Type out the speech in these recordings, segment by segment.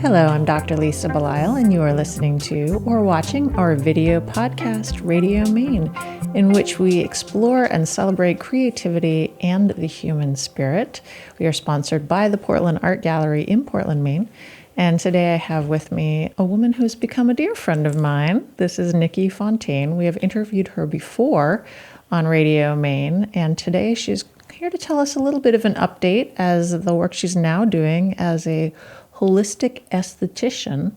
Hello, I'm Dr. Lisa Belisle, and you are listening to or watching our video podcast, Radio Maine, in which we explore and celebrate creativity and the human spirit. We are sponsored by the Portland Art Gallery in Portland, Maine. And today I have with me a woman who's become a dear friend of mine. This is Nikki Fontaine. We have interviewed her before on Radio Maine, and today she's here to tell us a little bit of an update as the work she's now doing as a holistic esthetician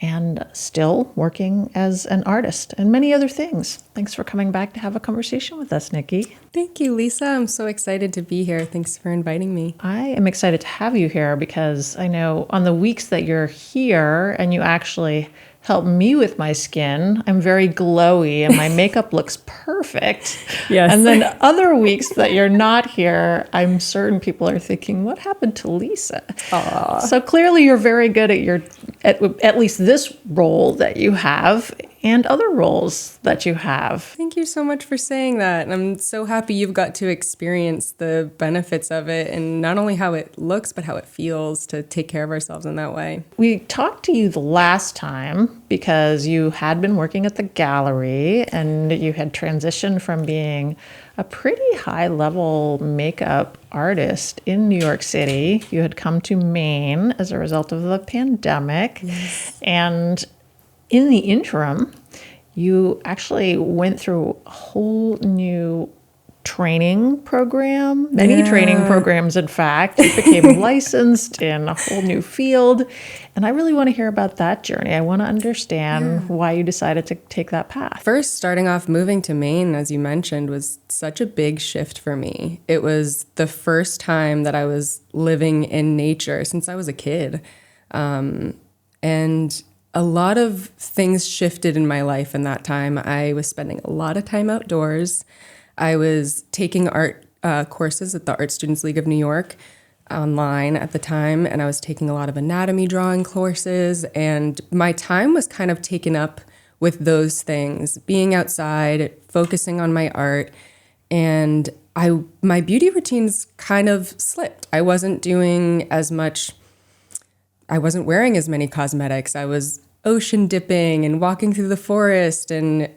and still working as an artist and many other things. Thanks for coming back to have a conversation with us, Nikki. Thank you, Lisa. I'm so excited to be here. Thanks for inviting me. I am excited to have you here because I know on the weeks that you're here and you actually help me with my skin, I'm very glowy and my makeup looks perfect. Yes. And then other weeks that you're not here, I'm certain people are thinking, what happened to Lisa? Aww. So clearly you're very good at least this role that you have and other roles that you have. Thank you so much for saying that. I'm so happy you've got to experience the benefits of it and not only how it looks, but how it feels to take care of ourselves in that way. We talked to you the last time because you had been working at the gallery and you had transitioned from being a pretty high-level makeup artist in New York City. You had come to Maine as a result of the pandemic. Yes. And in the interim, you actually went through a whole new training program, many training programs, in fact. You became licensed in a whole new field. And I really want to hear about that journey. I want to understand why you decided to take that path. First, starting off, moving to Maine, as you mentioned, was such a big shift for me. It was the first time that I was living in nature since I was a kid. And a lot of things shifted in my life in that time. I was spending a lot of time outdoors. I was taking art courses at the Art Students League of New York online at the time, and I was taking a lot of anatomy drawing courses, and my time was kind of taken up with those things, being outside, focusing on my art, and my beauty routines kind of slipped. I wasn't doing as much. I wasn't wearing as many cosmetics. I was ocean dipping and walking through the forest, and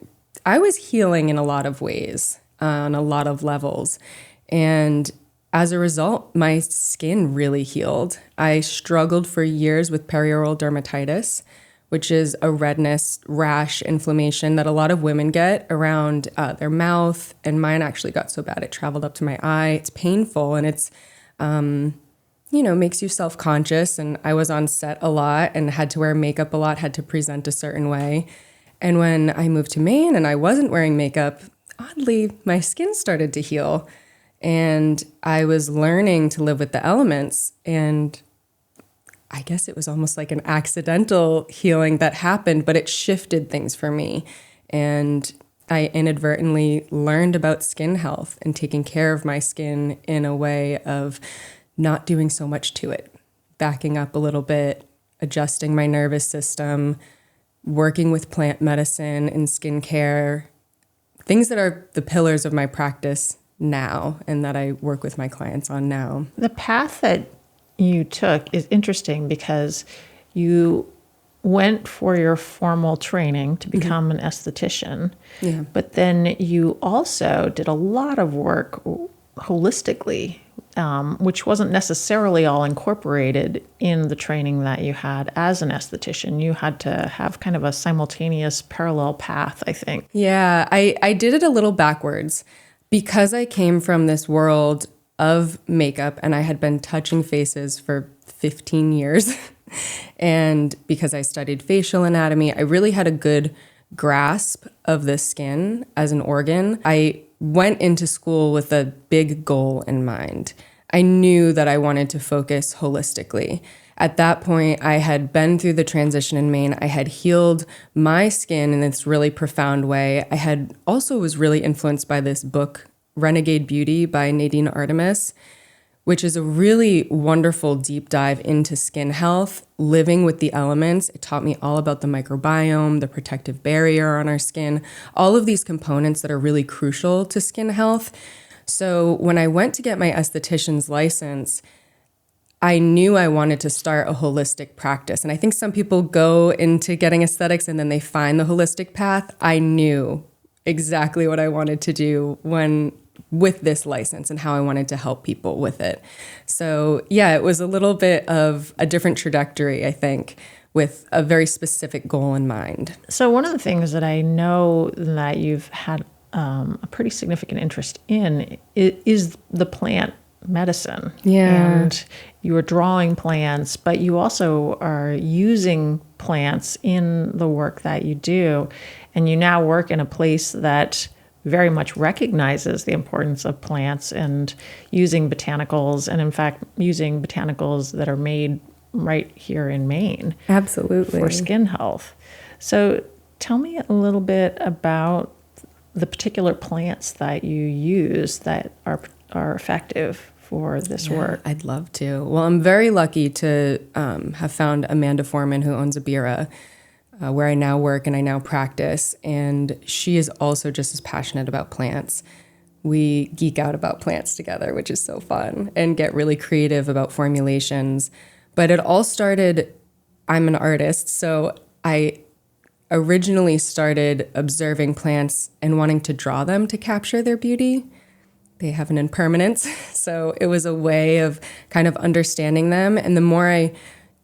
I was healing in a lot of ways, on a lot of levels. And as a result, my skin really healed. I struggled for years with perioral dermatitis, which is a redness, rash, inflammation that a lot of women get around their mouth. And mine actually got so bad it traveled up to my eye. It's painful and it's makes you self-conscious. And I was on set a lot and had to wear makeup a lot, had to present a certain way. And when I moved to Maine and I wasn't wearing makeup, oddly, my skin started to heal. And I was learning to live with the elements. And I guess it was almost like an accidental healing that happened, but it shifted things for me. And I inadvertently learned about skin health and taking care of my skin in a way of not doing so much to it, backing up a little bit, adjusting my nervous system, working with plant medicine and skincare, things that are the pillars of my practice now and that I work with my clients on now. The path that you took is interesting because you went for your formal training to become an esthetician, but then you also did a lot of work holistically, which wasn't necessarily all incorporated in the training that you had as an esthetician. You had to have kind of a simultaneous parallel path, I think. Yeah, I did it a little backwards because I came from this world of makeup and I had been touching faces for 15 years. And because I studied facial anatomy, I really had a good grasp of the skin as an organ. I went into school with a big goal in mind. I knew that I wanted to focus holistically. At that point, I had been through the transition in Maine. I had healed my skin in this really profound way. I had also was really influenced by this book, Renegade Beauty by Nadine Artemis, which is a really wonderful deep dive into skin health, living with the elements. It taught me all about the microbiome, the protective barrier on our skin, all of these components that are really crucial to skin health. So when I went to get my esthetician's license, I knew I wanted to start a holistic practice. And I think some people go into getting aesthetics and then they find the holistic path. I knew exactly what I wanted to do with this license and how I wanted to help people with it. So yeah, it was a little bit of a different trajectory, I think, with a very specific goal in mind. So one of the things that I know that you've had a pretty significant interest in is the plant medicine. Yeah. And you are drawing plants, but you also are using plants in the work that you do. And you now work in a place that very much recognizes the importance of plants and using botanicals, and in fact, using botanicals that are made right here in Maine. Absolutely. For skin health. So tell me a little bit about the particular plants that you use that are effective for this work. I'd love to. Well, I'm very lucky to have found Amanda Foreman, who owns Abura, where I now work and I now practice. And she is also just as passionate about plants. We geek out about plants together, which is so fun, and get really creative about formulations. But it all started, I'm an artist, so I originally started observing plants and wanting to draw them to capture their beauty. They have an impermanence, so it was a way of kind of understanding them. And the more I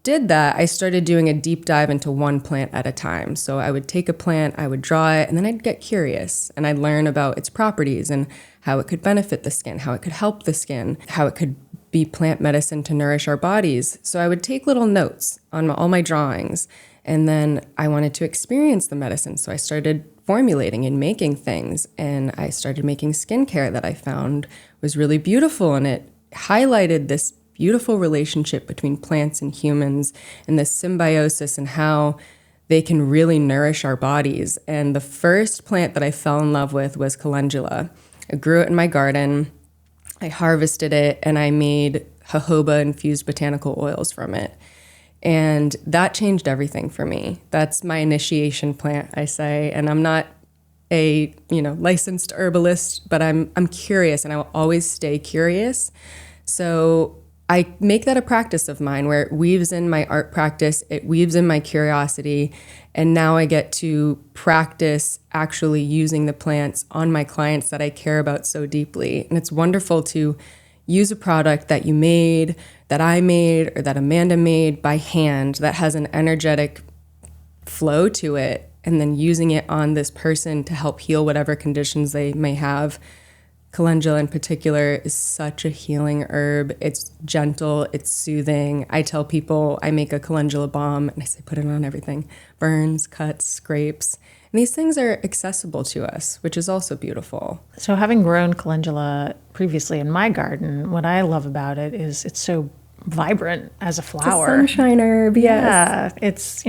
did that, I started doing a deep dive into one plant at a time. So I would take a plant, I would draw it, and then I'd get curious, and I'd learn about its properties and how it could benefit the skin, how it could help the skin, how it could be plant medicine to nourish our bodies. So I would take little notes on all my drawings, and then I wanted to experience the medicine. So I started formulating and making things, and I started making skincare that I found was really beautiful, and it highlighted this beautiful relationship between plants and humans and this symbiosis and how they can really nourish our bodies. And the first plant that I fell in love with was calendula. I grew it in my garden. I harvested it, and I made jojoba infused botanical oils from it. And that changed everything for me. That's my initiation plant, I say. And I'm not a, licensed herbalist, but I'm curious, and I will always stay curious. So I make that a practice of mine where it weaves in my art practice, it weaves in my curiosity, and now I get to practice actually using the plants on my clients that I care about so deeply. And it's wonderful to use a product that you made, that I made, or that Amanda made by hand that has an energetic flow to it, and then using it on this person to help heal whatever conditions they may have. Calendula in particular is such a healing herb. It's gentle, it's soothing. I tell people I make a calendula balm, and I say put it on everything. Burns, cuts, scrapes. And these things are accessible to us, which is also beautiful. So having grown calendula previously in my garden, what I love about it is it's so vibrant as a flower. It's a sunshine herb, yes. Yeah, it's,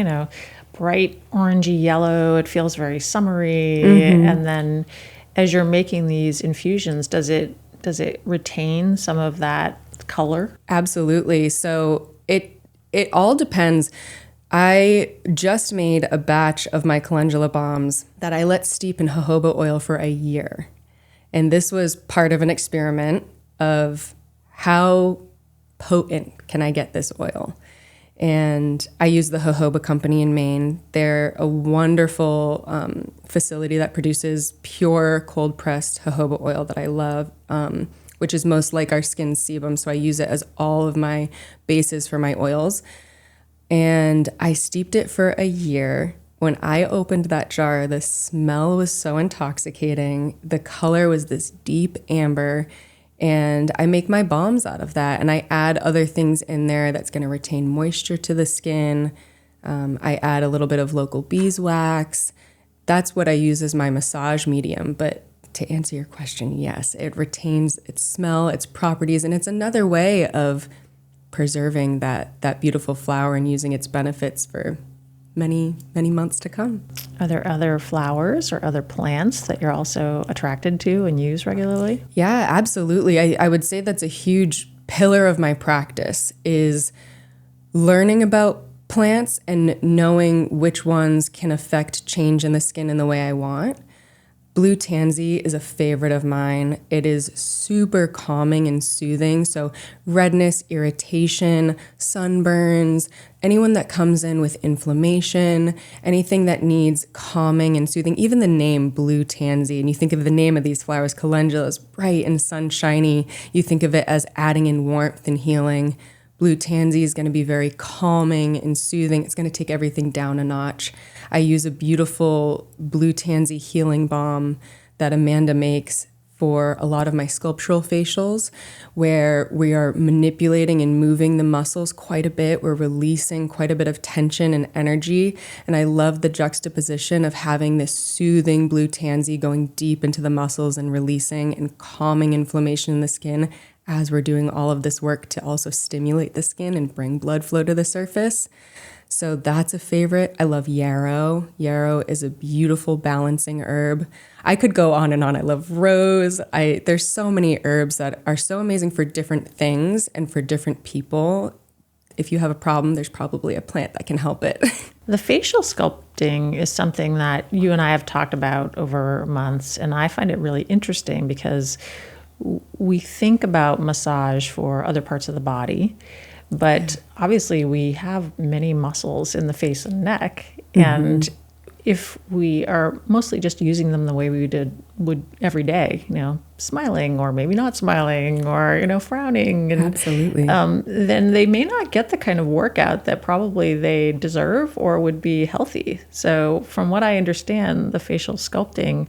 bright orangey yellow. It feels very summery. And then as you're making these infusions, does it retain some of that color? Absolutely. So it all depends. I just made a batch of my calendula balms that I let steep in jojoba oil for a year. And this was part of an experiment of how potent can I get this oil. And I use the jojoba company in Maine. They're a wonderful facility that produces pure cold-pressed jojoba oil that I love, which is most like our skin sebum. So I use it as all of my bases for my oils. And I steeped it for a year. When I opened that jar, the smell was so intoxicating. The color was this deep amber. And I make my balms out of that. And I add other things in there that's going to retain moisture to the skin. I add a little bit of local beeswax. That's what I use as my massage medium. But to answer your question, yes, it retains its smell, its properties. And it's another way of preserving that beautiful flower and using its benefits for many, many months to come. Are there other flowers or other plants that you're also attracted to and use regularly? Yeah, absolutely. I would say that's a huge pillar of my practice is learning about plants and knowing which ones can affect change in the skin in the way I want. Blue tansy is a favorite of mine. It is super calming and soothing. So redness, irritation, sunburns, anyone that comes in with inflammation, anything that needs calming and soothing, even the name blue tansy, and you think of the name of these flowers, calendula, is bright and sunshiny. You think of it as adding in warmth and healing. Blue tansy is going to be very calming and soothing. It's going to take everything down a notch. I use a beautiful blue tansy healing balm that Amanda makes for a lot of my sculptural facials, where we are manipulating and moving the muscles quite a bit. We're releasing quite a bit of tension and energy. And I love the juxtaposition of having this soothing blue tansy going deep into the muscles and releasing and calming inflammation in the skin as we're doing all of this work to also stimulate the skin and bring blood flow to the surface. So that's a favorite. I love yarrow. Yarrow is a beautiful balancing herb. I could go on and on. I love rose. There's so many herbs that are so amazing for different things and for different people. If you have a problem, there's probably a plant that can help it. The facial sculpting is something that you and I have talked about over months, and I find it really interesting because we think about massage for other parts of the body, but obviously we have many muscles in the face and neck. And if we are mostly just using them the way we would every day, smiling or maybe not smiling or, frowning. And, absolutely. Then they may not get the kind of workout that probably they deserve or would be healthy. So from what I understand, the facial sculpting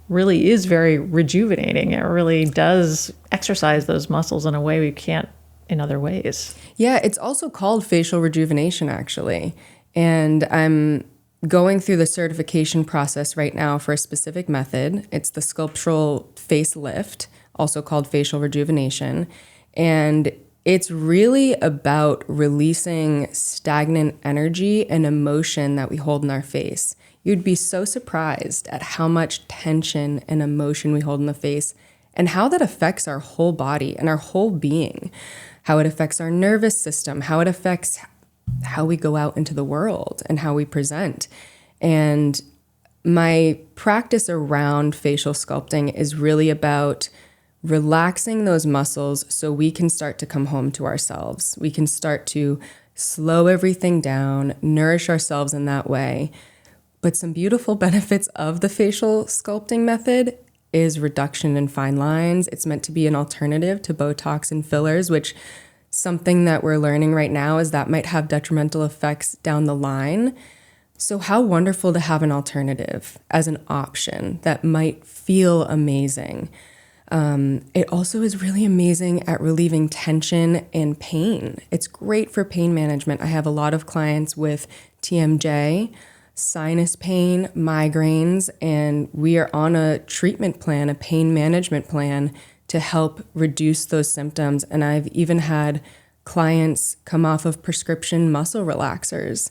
really is very rejuvenating. It really does exercise those muscles in a way we can't in other ways. Yeah, it's also called facial rejuvenation, actually. And I'm going through the certification process right now for a specific method. It's the sculptural facelift, also called facial rejuvenation. And it's really about releasing stagnant energy and emotion that we hold in our face. You'd be so surprised at how much tension and emotion we hold in the face and how that affects our whole body and our whole being, how it affects our nervous system, how it affects how we go out into the world and how we present. And my practice around facial sculpting is really about relaxing those muscles so we can start to come home to ourselves. We can start to slow everything down, nourish ourselves in that way. But some beautiful benefits of the facial sculpting method is reduction in fine lines. It's meant to be an alternative to Botox and fillers, which something that we're learning right now is that might have detrimental effects down the line. So how wonderful to have an alternative as an option that might feel amazing. It also is really amazing at relieving tension and pain. It's great for pain management. I have a lot of clients with TMJ, sinus pain, migraines, and we are on a treatment plan, a pain management plan to help reduce those symptoms. And I've even had clients come off of prescription muscle relaxers.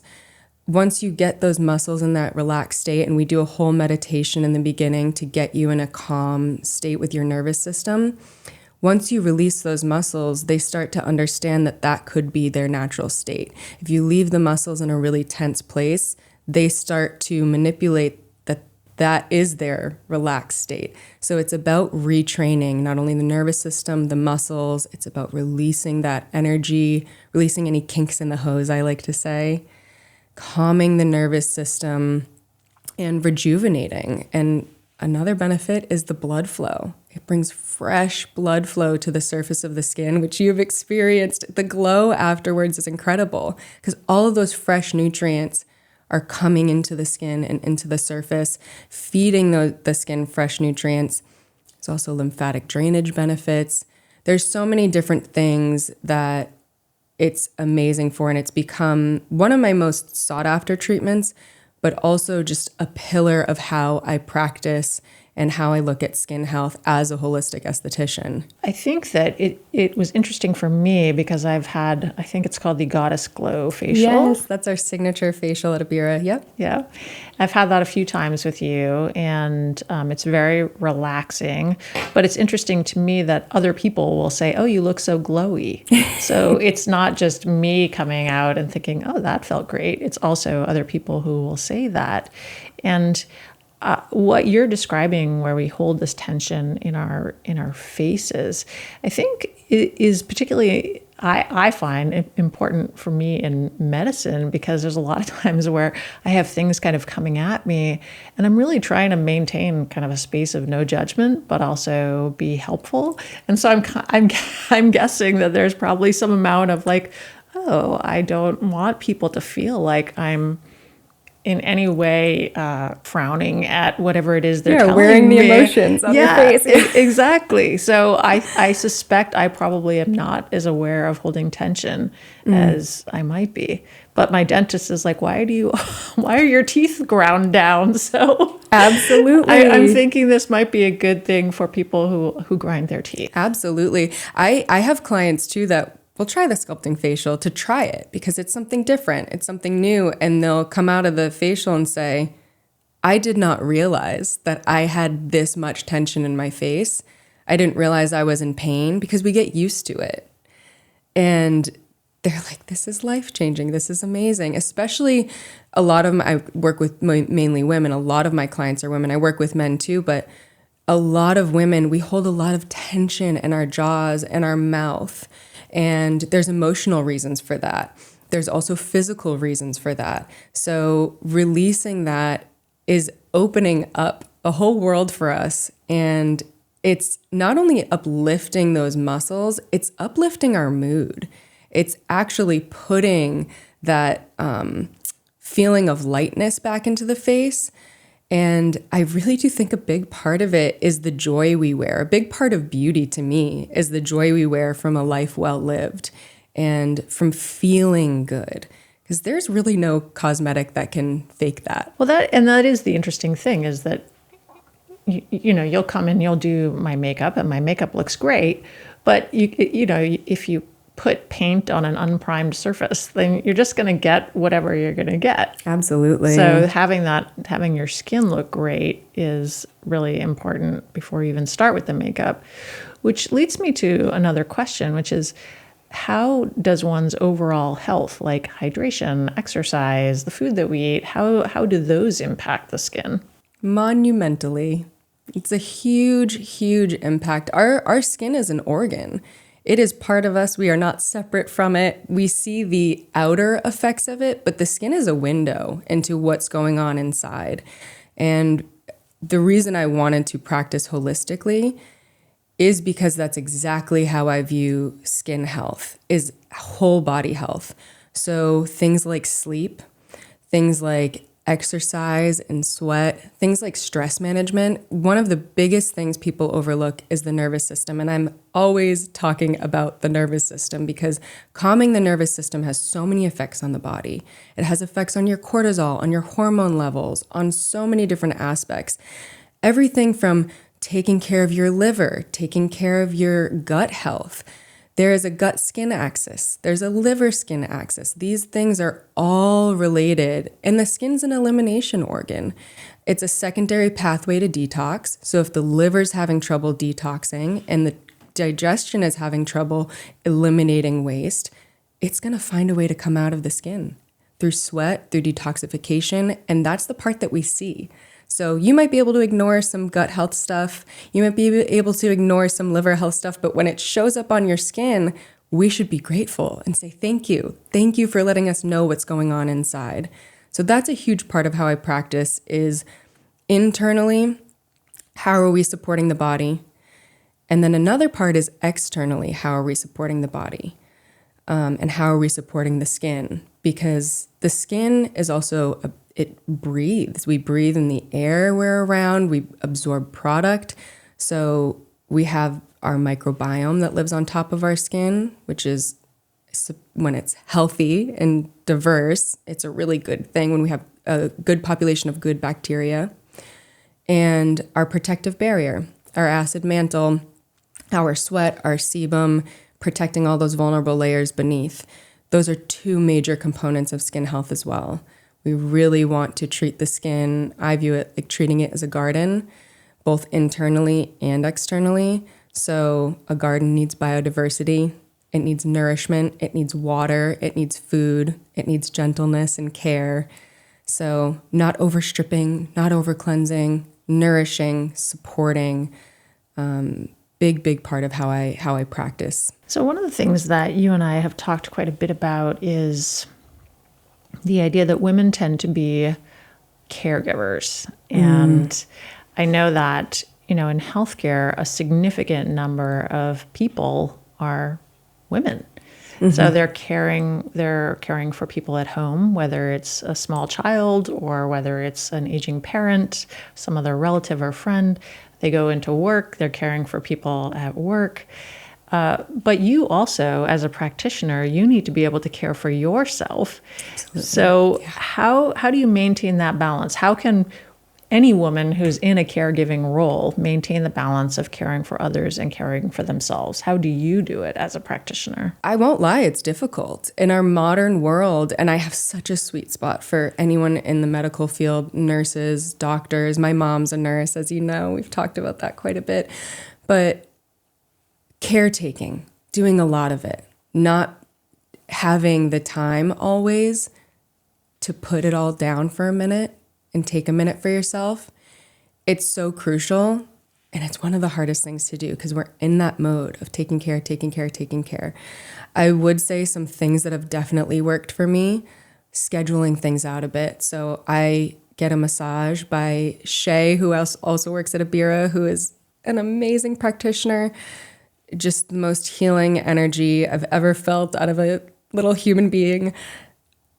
Once you get those muscles in that relaxed state, and we do a whole meditation in the beginning to get you in a calm state with your nervous system, once you release those muscles, they start to understand that that could be their natural state. If you leave the muscles in a really tense place, they start to manipulate that is their relaxed state. So it's about retraining not only the nervous system, the muscles, it's about releasing that energy, releasing any kinks in the hose, I like to say, calming the nervous system, and rejuvenating. And another benefit is the blood flow. It brings fresh blood flow to the surface of the skin, which you've experienced. The glow afterwards is incredible because all of those fresh nutrients are coming into the skin and into the surface, feeding the skin fresh nutrients. There's also lymphatic drainage benefits. There's so many different things that it's amazing for, and it's become one of my most sought after treatments, but also just a pillar of how I practice and how I look at skin health as a holistic esthetician. I think that it was interesting for me because I've had, I think it's called the Goddess Glow facial. Yes, that's our signature facial at Abura. Yep. Yeah. I've had that a few times with you, and it's very relaxing. But it's interesting to me that other people will say, oh, you look so glowy. So it's not just me coming out and thinking, oh, that felt great. It's also other people who will say that. And what you're describing, where we hold this tension in our faces, I think is particularly, I find important for me in medicine, because there's a lot of times where I have things kind of coming at me, and I'm really trying to maintain kind of a space of no judgment, but also be helpful. And so I'm guessing that there's probably some amount of like, oh, I don't want people to feel like I'm in any way frowning at whatever it is they're telling wearing me. the emotions on your face. Exactly. So I suspect I probably am not as aware of holding tension as I might be. But my dentist is like, why are your teeth ground down? So absolutely, I'm thinking this might be a good thing for people who grind their teeth. Absolutely. I have clients too that will try the sculpting facial to try it because it's something different. It's something new. And they'll come out of the facial and say, I did not realize that I had this much tension in my face. I didn't realize I was in pain, because we get used to it. And they're like, this is life-changing. This is amazing. Especially a lot of I work with mainly women. A lot of my clients are women. I work with men too, but a lot of women, we hold a lot of tension in our jaws and our mouth. And there's emotional reasons for that. There's also physical reasons for that. So releasing that is opening up a whole world for us. And it's not only uplifting those muscles, it's uplifting our mood. It's actually putting that feeling of lightness back into the face. And I really do think a big part of it is the joy we wear. A big part of beauty to me is the joy we wear from a life well lived and from feeling good. Because there's really no cosmetic that can fake that. Well, that is the interesting thing, is that you'll come and you'll do my makeup, and my makeup looks great, but if you put paint on an unprimed surface, then you're just going to get whatever you're going to get. Absolutely. So having your skin look great is really important before you even start with the makeup, which leads me to another question, which is, how does one's overall health, like hydration, exercise, the food that we eat, how do those impact the skin? Monumentally. It's a huge, huge impact. Our skin is an organ. It is part of us. We are not separate from it. We see the outer effects of it, but the skin is a window into what's going on inside. And the reason I wanted to practice holistically is because that's exactly how I view skin health, is whole body health. So things like sleep, things like exercise and sweat, things like stress management. One of the biggest things people overlook is the nervous system. And I'm always talking about the nervous system because calming the nervous system has so many effects on the body. It has effects on your cortisol, on your hormone levels, on so many different aspects. Everything from taking care of your liver, taking care of your gut health. There is a gut-skin axis. There's a liver-skin axis. These things are all related, and the skin's an elimination organ. It's a secondary pathway to detox. So if the liver's having trouble detoxing and the digestion is having trouble eliminating waste, it's going to find a way to come out of the skin through sweat, through detoxification, and that's the part that we see. So you might be able to ignore some gut health stuff. You might be able to ignore some liver health stuff. But when it shows up on your skin, we should be grateful and say, thank you. Thank you for letting us know what's going on inside. So that's a huge part of how I practice is internally, how are we supporting the body? And then another part is externally, how are we supporting the body? And how are we supporting the skin? Because the skin is also it breathes. We breathe in the air we're around. We absorb product. So we have our microbiome that lives on top of our skin, which is, when it's healthy and diverse, it's a really good thing when we have a good population of good bacteria. And our protective barrier, our acid mantle, our sweat, our sebum, protecting all those vulnerable layers beneath. Those are two major components of skin health as well. We really want to treat the skin. I view it like treating it as a garden, both internally and externally. So a garden needs biodiversity. It needs nourishment. It needs water. It needs food. It needs gentleness and care. So not overstripping, not over cleansing, nourishing, supporting, big part of how I practice. So one of the things that you and I have talked quite a bit about is the idea that women tend to be caregivers. And I know that, in healthcare, a significant number of people are women. So they're caring for people at home, whether it's a small child or whether it's an aging parent, some other relative or friend. They go into work, they're caring for people at work. But you also, as a practitioner, you need to be able to care for yourself. Absolutely. So how do you maintain that balance? How can any woman who's in a caregiving role maintain the balance of caring for others and caring for themselves? How do you do it as a practitioner? I won't lie, it's difficult. In our modern world, and I have such a sweet spot for anyone in the medical field, nurses, doctors. My mom's a nurse, as you know. We've talked about that quite a bit. But caretaking, doing a lot of it, not having the time always to put it all down for a minute and take a minute for yourself. It's so crucial. And it's one of the hardest things to do because we're in that mode of taking care. I would say some things that have definitely worked for me, scheduling things out a bit. So I get a massage by Shay, who also works at Abura, who is an amazing practitioner. Just the most healing energy I've ever felt out of a little human being.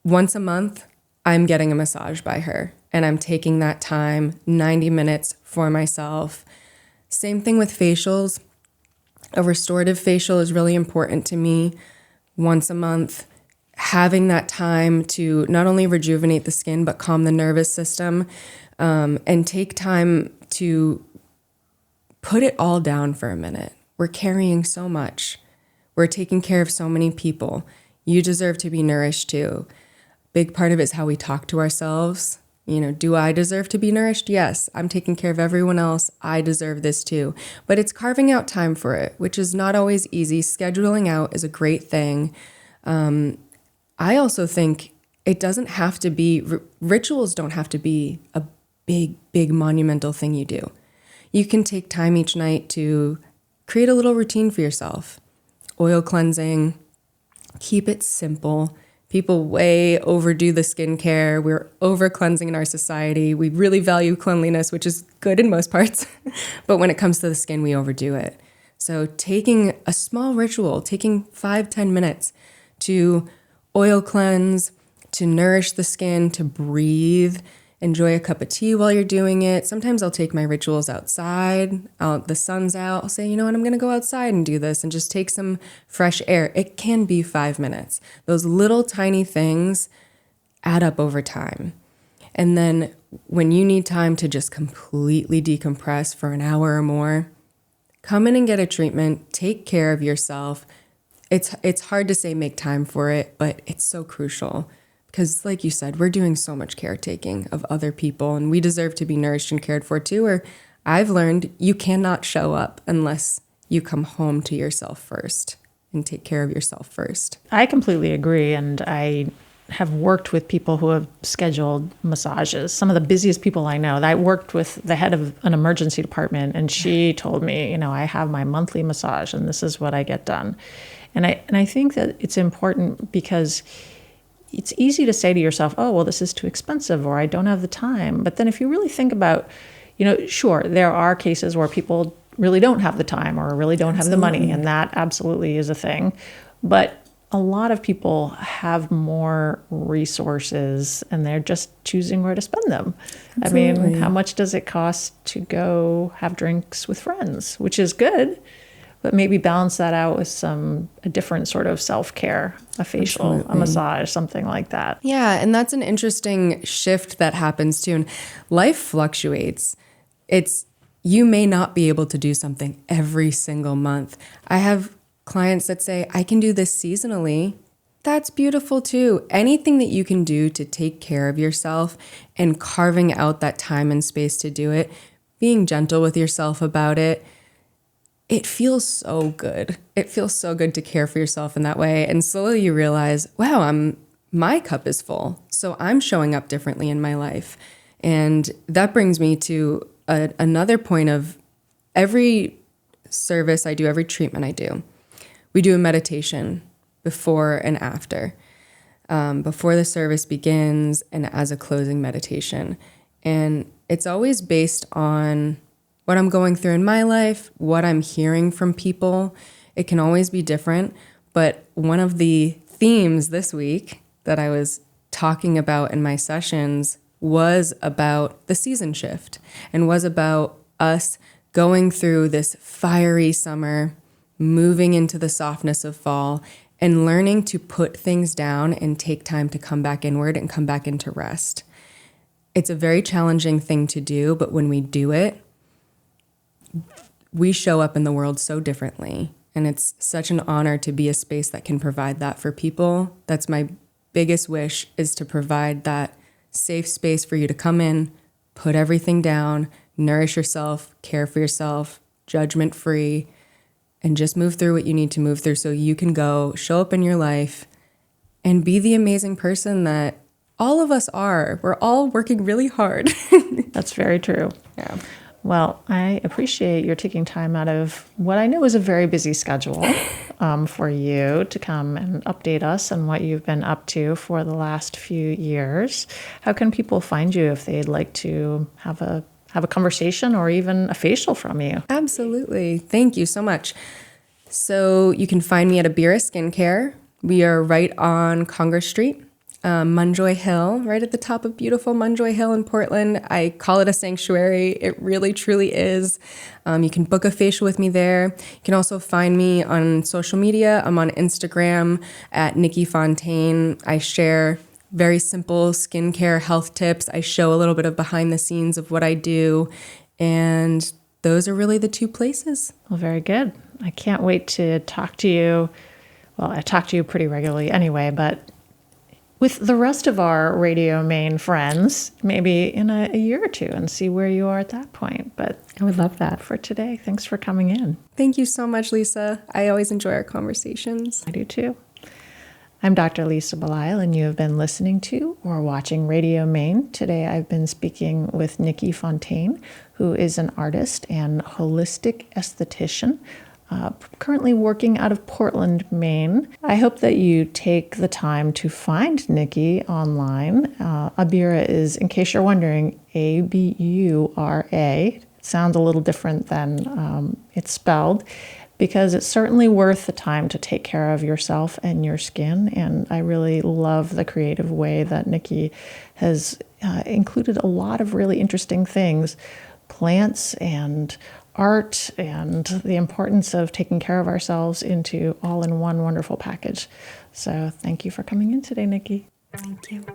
Once a month, I'm getting a massage by her, and I'm taking that time, 90 minutes for myself. Same thing with facials. A restorative facial is really important to me. Once a month, having that time to not only rejuvenate the skin, but calm the nervous system, and take time to put it all down for a minute. We're carrying so much. We're taking care of so many people. You deserve to be nourished too. Big part of it is how we talk to ourselves. Do I deserve to be nourished? Yes, I'm taking care of everyone else. I deserve this too. But it's carving out time for it, which is not always easy. Scheduling out is a great thing. I also think it doesn't have to be, rituals don't have to be a big monumental thing you do. You can take time each night to create a little routine for yourself. Oil cleansing, keep it simple. People way overdo the skincare. We're over cleansing in our society. We really value cleanliness, which is good in most parts. But when it comes to the skin, we overdo it. So taking a small ritual, taking 5-10 minutes to oil cleanse, to nourish the skin, to breathe, enjoy a cup of tea while you're doing it. Sometimes I'll take my rituals outside. The sun's out. I'll say, you know what, I'm going to go outside and do this and just take some fresh air. It can be 5 minutes. Those little tiny things add up over time. And then when you need time to just completely decompress for an hour or more, come in and get a treatment. Take care of yourself. It's hard to say make time for it, but it's so crucial. Because like you said, we're doing so much caretaking of other people and we deserve to be nourished and cared for too. Or I've learned you cannot show up unless you come home to yourself first and take care of yourself first. I completely agree. And I have worked with people who have scheduled massages. Some of the busiest people I know. I worked with the head of an emergency department and she told me, I have my monthly massage and this is what I get done. And I think that it's important because it's easy to say to yourself, oh, well, this is too expensive or I don't have the time. But then if you really think about, sure, there are cases where people really don't have the time or really don't have the money. And that absolutely is a thing. But a lot of people have more resources and they're just choosing where to spend them. Absolutely. I mean, how much does it cost to go have drinks with friends, which is good. But maybe balance that out with a different sort of self-care, a facial, Absolutely. A massage, something like that. Yeah, and that's an interesting shift that happens too. And life fluctuates. You may not be able to do something every single month. I have clients that say, I can do this seasonally. That's beautiful too. Anything that you can do to take care of yourself and carving out that time and space to do it, being gentle with yourself about it, it feels so good. It feels so good to care for yourself in that way. And slowly you realize, wow, I'm my cup is full. So I'm showing up differently in my life. And that brings me to another point of every service I do, every treatment I do, we do a meditation before and after, before the service begins and as a closing meditation. And it's always based on what I'm going through in my life, what I'm hearing from people. It can always be different. But one of the themes this week that I was talking about in my sessions was about the season shift and was about us going through this fiery summer, moving into the softness of fall, and learning to put things down and take time to come back inward and come back into rest. It's a very challenging thing to do, but when we do it, we show up in the world so differently. And it's such an honor to be a space that can provide that for people. That's my biggest wish, is to provide that safe space for you to come in, put everything down, nourish yourself, care for yourself, judgment-free, and just move through what you need to move through so you can go show up in your life and be the amazing person that all of us are. We're all working really hard. That's very true. Yeah. Well, I appreciate your taking time out of what I know is a very busy schedule for you to come and update us on what you've been up to for the last few years. How can people find you if they'd like to have a conversation or even a facial from you? Absolutely. Thank you so much. So you can find me at Abura Skincare. We are right on Congress Street, Munjoy Hill, right at the top of beautiful Munjoy Hill in Portland. I call it a sanctuary. It really, truly is. You can book a facial with me there. You can also find me on social media. I'm on Instagram at Nikki Fontaine. I share very simple skincare health tips. I show a little bit of behind the scenes of what I do. And those are really the two places. Well, very good. I can't wait to talk to you. Well, I talk to you pretty regularly anyway, but with the rest of our Radio Maine friends, maybe in a year or two, and see where you are at that point. But I would love that. For today, thanks for coming in. Thank you so much, Lisa. I always enjoy our conversations. I do too. I'm Dr. Lisa Belisle, and you have been listening to or watching Radio Maine. Today I've been speaking with Nikki Fontaine, who is an artist and holistic esthetician, currently working out of Portland, Maine. I hope that you take the time to find Nikki online. Abura is, in case you're wondering, Abura. It sounds a little different than it's spelled, because it's certainly worth the time to take care of yourself and your skin. And I really love the creative way that Nikki has included a lot of really interesting things, plants and art, and the importance of taking care of ourselves into all in one wonderful package. So thank you for coming in today, Nikki. Thank you.